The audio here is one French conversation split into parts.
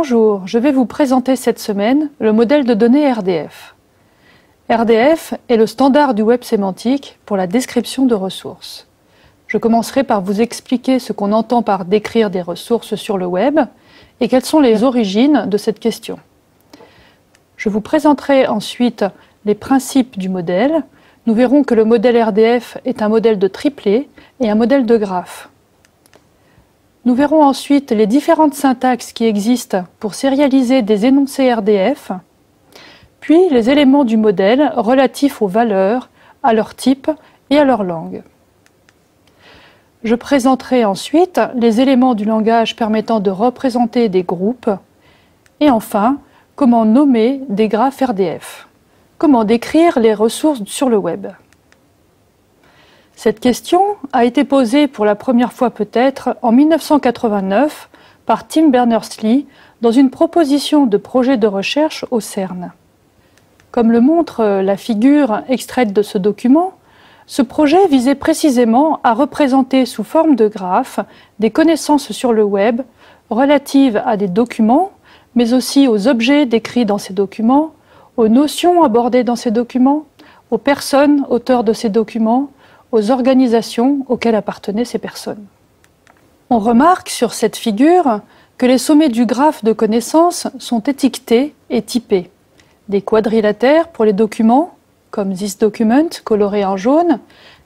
Bonjour, je vais vous présenter cette semaine le modèle de données RDF. RDF est le standard du web sémantique pour la description de ressources. Je commencerai par vous expliquer ce qu'on entend par décrire des ressources sur le web et quelles sont les origines de cette question. Je vous présenterai ensuite les principes du modèle. Nous verrons que le modèle RDF est un modèle de triplet et un modèle de graphe. Nous verrons ensuite les différentes syntaxes qui existent pour sérialiser des énoncés RDF, puis les éléments du modèle relatifs aux valeurs, à leur type et à leur langue. Je présenterai ensuite les éléments du langage permettant de représenter des groupes et enfin, comment nommer des graphes RDF. Comment décrire les ressources sur le web. Cette question a été posée pour la première fois peut-être en 1989 par Tim Berners-Lee dans une proposition de projet de recherche au CERN. Comme le montre la figure extraite de ce document, ce projet visait précisément à représenter sous forme de graphe des connaissances sur le web relatives à des documents, mais aussi aux objets décrits dans ces documents, aux notions abordées dans ces documents, aux personnes auteurs de ces documents, aux organisations auxquelles appartenaient ces personnes. On remarque sur cette figure que les sommets du graphe de connaissances sont étiquetés et typés. Des quadrilatères pour les documents, comme This Document, coloré en jaune,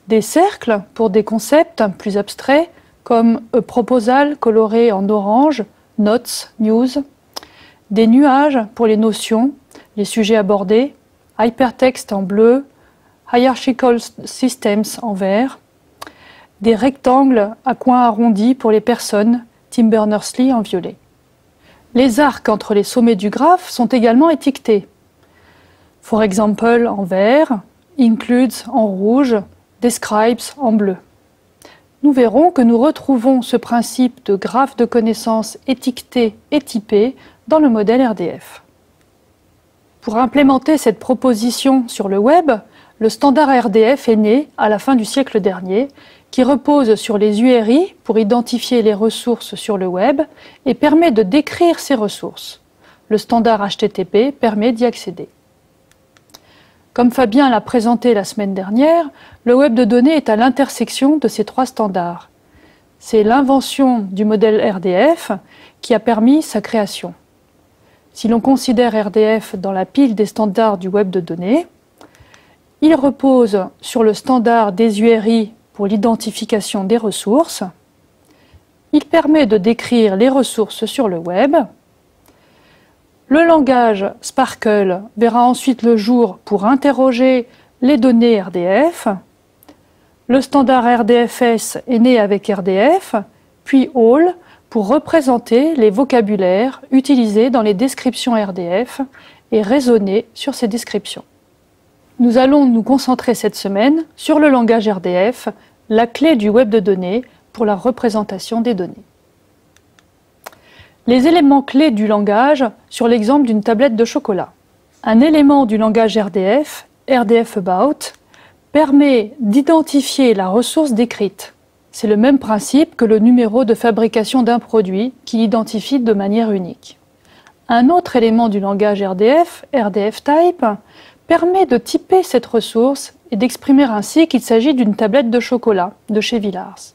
des cercles pour des concepts plus abstraits, comme A Proposal, coloré en orange, Notes, News, des nuages pour les notions, les sujets abordés, Hypertext en bleu, Hierarchical Systems en vert, des rectangles à coins arrondis pour les personnes, Tim Berners-Lee en violet. Les arcs entre les sommets du graphe sont également étiquetés. For example en vert, Includes en rouge, Describes en bleu. Nous verrons que nous retrouvons ce principe de graphe de connaissances étiqueté et typé dans le modèle RDF. Pour implémenter cette proposition sur le web, le standard RDF est né à la fin du siècle dernier, qui repose sur les URI pour identifier les ressources sur le web et permet de décrire ces ressources. Le standard HTTP permet d'y accéder. Comme Fabien l'a présenté la semaine dernière, le web de données est à l'intersection de ces trois standards. C'est l'invention du modèle RDF qui a permis sa création. Si l'on considère RDF dans la pile des standards du web de données, il repose sur le standard des URI pour l'identification des ressources. Il permet de décrire les ressources sur le web. Le langage Sparkle verra ensuite le jour pour interroger les données RDF. Le standard RDFS est né avec RDF, puis All pour représenter les vocabulaires utilisés dans les descriptions RDF et raisonner sur ces descriptions. Nous allons nous concentrer cette semaine sur le langage RDF, la clé du web de données pour la représentation des données. Les éléments clés du langage sur l'exemple d'une tablette de chocolat. Un élément du langage RDF, RDFAbout, permet d'identifier la ressource décrite. C'est le même principe que le numéro de fabrication d'un produit qui l'identifie de manière unique. Un autre élément du langage RDF, RDFtype, permet de typer cette ressource et d'exprimer ainsi qu'il s'agit d'une tablette de chocolat de chez Villars.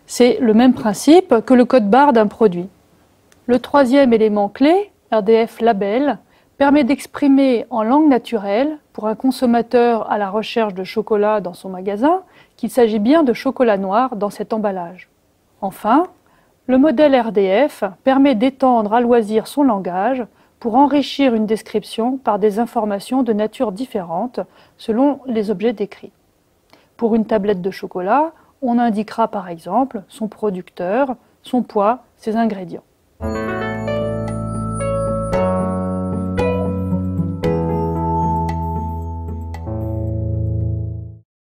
C'est le même principe que le code barre d'un produit. Le troisième élément clé, RDFLabel, permet d'exprimer en langue naturelle, pour un consommateur à la recherche de chocolat dans son magasin, qu'il s'agit bien de chocolat noir dans cet emballage. Enfin, le modèle RDF permet d'étendre à loisir son langage pour enrichir une description par des informations de nature différente selon les objets décrits. Pour une tablette de chocolat, on indiquera par exemple son producteur, son poids, ses ingrédients.